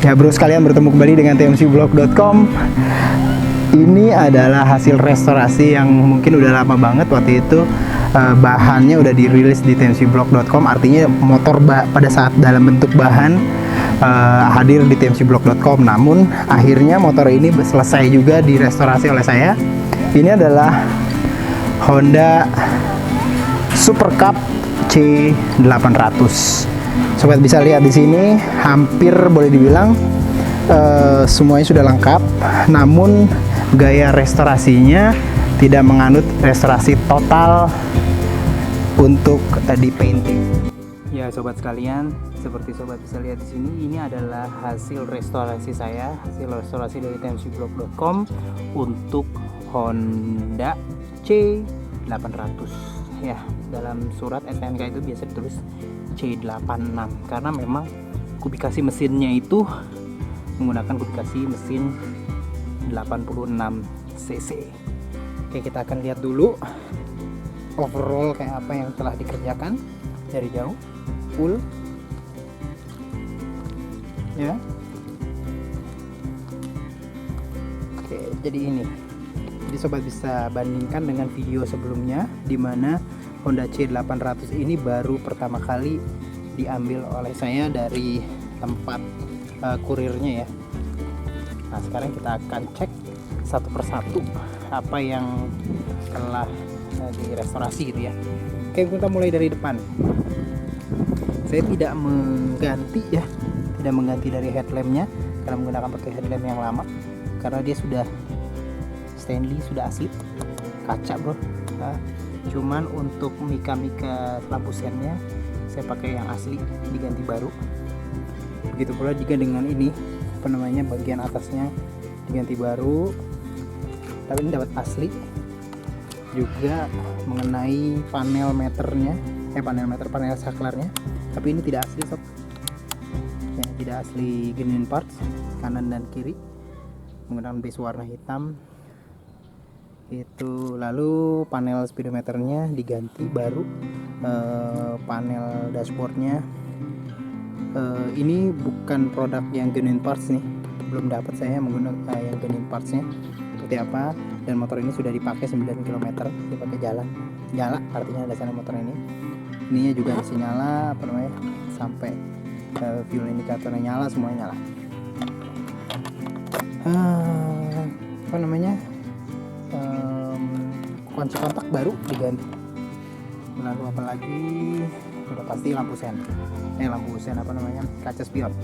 Ya bro sekalian, bertemu kembali dengan tmcblog.com. Ini adalah hasil restorasi yang mungkin udah lama banget. Waktu itu bahannya udah dirilis di tmcblog.com. Artinya motor pada saat dalam bentuk bahan hadir di tmcblog.com. Namun akhirnya motor ini selesai juga direstorasi oleh saya. Ini adalah Honda Super Cup C800. Sobat bisa lihat di sini, hampir boleh dibilang semuanya sudah lengkap. Namun gaya restorasinya tidak menganut restorasi total untuk di painting. Ya sobat sekalian, seperti sobat bisa lihat di sini, ini adalah hasil restorasi saya, hasil restorasi dari tmcblog.com untuk Honda C800. Ya, dalam surat STNK itu biasa ditulis C86 karena memang kubikasi mesinnya itu menggunakan kubikasi mesin 86 cc. Oke, kita akan lihat dulu overall kayak apa yang telah dikerjakan dari jauh full ya. Oke, jadi ini, jadi sobat bisa bandingkan dengan video sebelumnya di mana Honda C800 ini baru pertama kali diambil oleh saya dari tempat kurirnya ya. Nah sekarang kita akan cek satu persatu apa yang telah direstorasi gitu ya. Oke, kita mulai dari depan. Saya tidak mengganti ya, tidak mengganti dari headlampnya karena menggunakan pakai headlamp yang lama karena dia sudah Stanley, sudah asli kaca bro. Nah, cuman untuk mika-mika lampu sennya saya pakai yang asli, diganti baru. Begitu pula juga dengan ini, apa namanya, bagian atasnya diganti baru, tapi ini dapat asli. Juga mengenai panel meternya, panel saklarnya, tapi ini tidak asli sob ya, tidak asli genuine parts, kanan dan kiri menggunakan base warna hitam itu. Lalu panel speedometernya diganti baru, panel dashboardnya ini bukan produk yang genuine parts nih, belum dapat saya menggunakan yang genuine partsnya seperti apa. Dan motor ini sudah dipakai 9 km, dipakai nyala, artinya dasarnya motor ininya juga masih nyala, apa namanya, sampai fuel indikatornya nyala, semuanya nyala. Apa namanya, kunci kontak baru diganti. Lalu apa lagi, udah pasti lampu sen apa namanya, kaca spion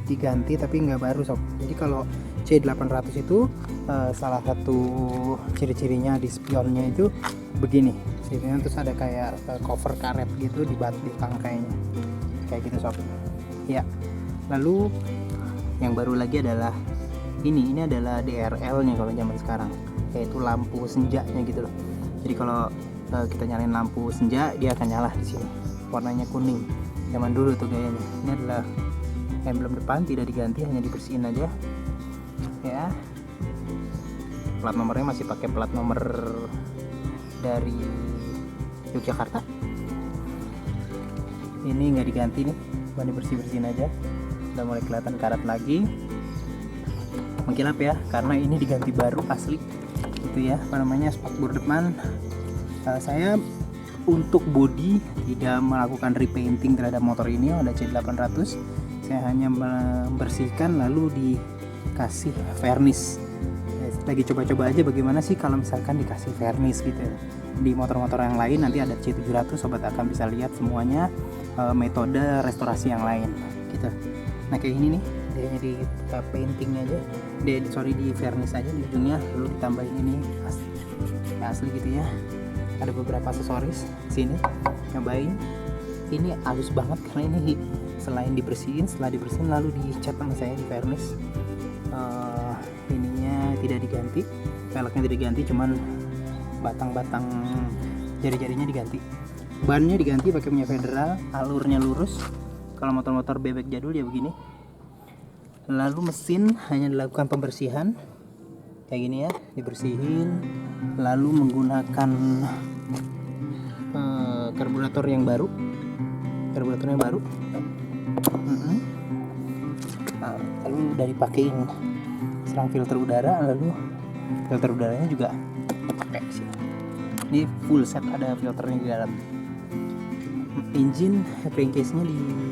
diganti tapi nggak baru sob. Jadi kalau C800 itu salah satu ciri-cirinya di spionnya itu begini, spionnya terus ada kayak cover karet gitu di tangkainya kayak gitu sob ya. Lalu yang baru lagi adalah ini adalah DRL nya kalau zaman sekarang, yaitu lampu senjanya gitu loh. Jadi kalau kita nyalain lampu senja, dia akan nyala di sini, warnanya kuning. Zaman dulu tuh gayanya. Ini adalah emblem depan, tidak diganti, hanya dibersihin aja ya. Plat nomornya masih pakai plat nomor dari Yogyakarta. Ini nggak diganti nih, cuma dibersihin aja. Udah mulai kelihatan karat lagi, mengkilap ya, karena ini diganti baru asli itu ya, apa namanya, spakbor depan. Saya untuk body tidak melakukan repainting terhadap motor ini, Honda C800. Saya hanya membersihkan lalu dikasih varnish. Lagi coba-coba aja bagaimana sih kalau misalkan dikasih varnish gitu. Di motor-motor yang lain nanti ada C700, sobat akan bisa lihat semuanya metode restorasi yang lain gitu. Nah kayak ini nih, dia di paintingnya aja, di varnish aja di ujungnya, lalu ditambahin ini asli gitu ya. Ada beberapa aksesoris sini, nyobain. Ini halus banget karena ini selain dibersihin, setelah dibersihin lalu dicat sama saya di varnish. Ininya tidak diganti, velgnya tidak diganti, cuman batang-batang jari-jarinya diganti. Bannya diganti pakai punya Federal, alurnya lurus. Kalau motor-motor bebek jadul ya begini. Lalu mesin hanya dilakukan pembersihan kayak gini ya, dibersihin, lalu menggunakan karburator yang baru, lalu udah dipakein serang filter udara, lalu filter udaranya juga pakai sih. Ini full set, ada filternya di dalam. Engine crankcase-nya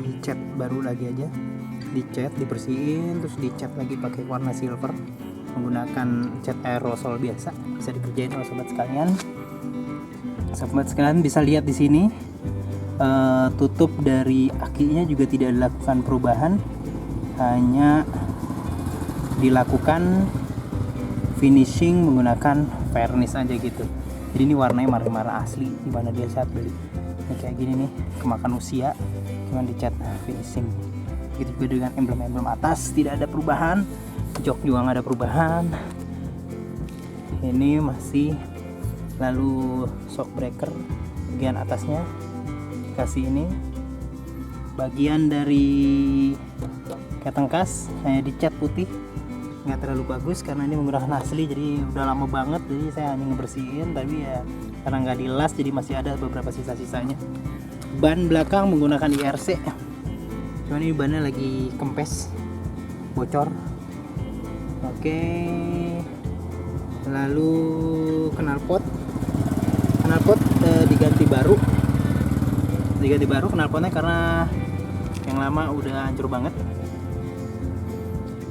dicat baru lagi aja, dicat, dibersihin, terus dicat lagi pakai warna silver menggunakan cat aerosol biasa. Bisa dikerjain oleh sobat sekalian. Sobat sekalian bisa lihat di sini tutup dari akinya juga tidak dilakukan perubahan, hanya dilakukan finishing menggunakan varnish aja gitu. Jadi ini warnanya marmer asli, dimana dia saat beli ini kayak gini nih, kemakan usia, cuman dicat finishing. Begitu juga dengan emblem-emblem atas tidak ada perubahan, jok juga nggak ada perubahan. Ini masih, lalu shock breaker bagian atasnya kasih ini, bagian dari keteng kas hanya dicat putih, nggak terlalu bagus karena ini menggunakan asli, jadi udah lama banget, jadi saya hanya ngebersihin, tapi ya karena nggak dilas jadi masih ada beberapa sisa-sisanya. Ban belakang menggunakan IRC, cuman ini bannya lagi kempes, bocor. Oke, lalu knalpot diganti baru knalpotnya karena yang lama udah hancur banget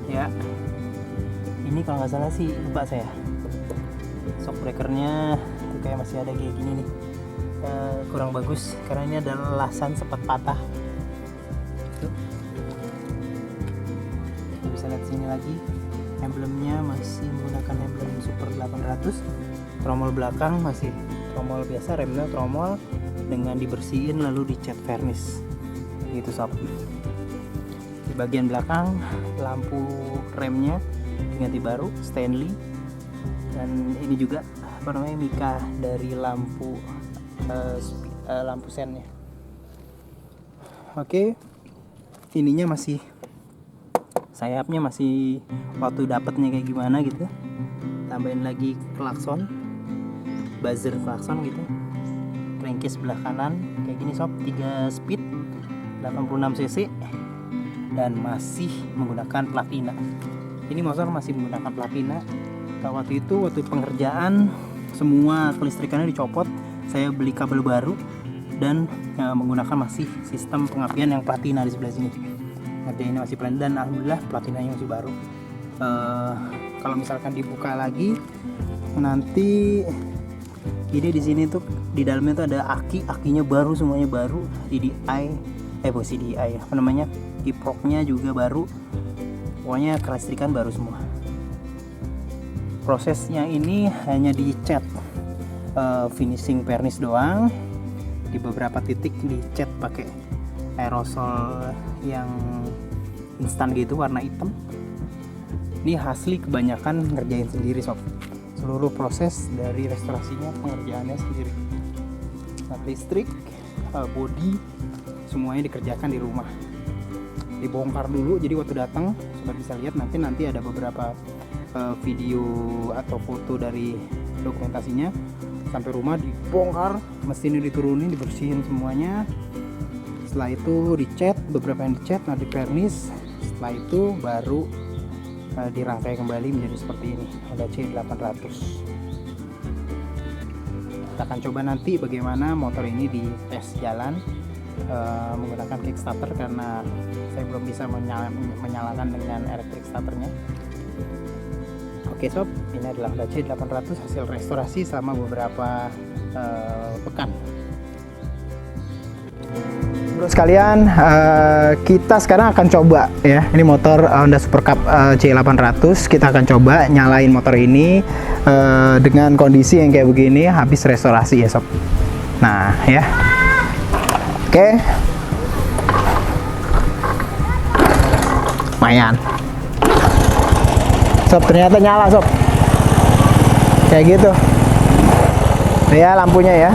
ya. Ini kalau nggak salah sih, lupa saya, shock breakernya kayak masih ada kayak gini nih, kurang bagus karena ini ada lasan sempat patah. Kita bisa lihat sini lagi, emblemnya masih menggunakan emblem Super 800. Tromol belakang masih tromol biasa, remnya tromol dengan dibersihin lalu dicat varnish gitu sob. Di bagian belakang lampu remnya diganti baru Stanley, dan ini juga mika dari lampu lampu sennya. Oke, ininya masih, sayapnya masih waktu dapetnya kayak gimana gitu. Tambahin lagi klakson, buzzer klakson gitu. Crankcase sebelah kanan kayak gini sob, 3 speed 86 cc dan masih menggunakan platina. Ini motor masih menggunakan platina. Waktu pengerjaan semua kelistrikannya dicopot, saya beli kabel baru dan menggunakan masih sistem pengapian yang platina di sebelah sini. Ngerjainnya masih platina dan alhamdulillah platinanya masih baru. Kalau misalkan dibuka lagi nanti ini di sini tuh di dalamnya tuh ada akinya baru, semuanya baru, kiproknya juga baru, pokoknya kelistrikan baru semua. Prosesnya ini hanya dicat finishing varnish doang, di beberapa titik dicat pakai aerosol yang instan gitu warna hitam. Ini asli kebanyakan ngerjain sendiri sob, seluruh proses dari restorasinya pengerjaannya sendiri. Listrik, body, semuanya dikerjakan di rumah, dibongkar dulu. Jadi waktu datang sobat bisa lihat, nanti ada beberapa video atau foto dari dokumentasinya. Sampai rumah dibongkar, mesinnya diturunin, dibersihin semuanya. Setelah itu dicat, beberapa yang dicat, nanti varnish. Setelah itu baru dirangkai kembali menjadi seperti ini, Honda C800. Kita akan coba nanti bagaimana motor ini di tes jalan menggunakan kickstarter, karena saya belum bisa menyalakan dengan electric starternya. Oke sob, ini adalah Honda C800 hasil restorasi selama beberapa pekan. Bro sekalian, kita sekarang akan coba ya, ini motor Honda Super Cup C800. Kita akan coba nyalain motor ini dengan kondisi yang kayak begini habis restorasi ya sob. Nah ya, oke, lumayan sob, ternyata nyala sob, kayak gitu ya lampunya ya.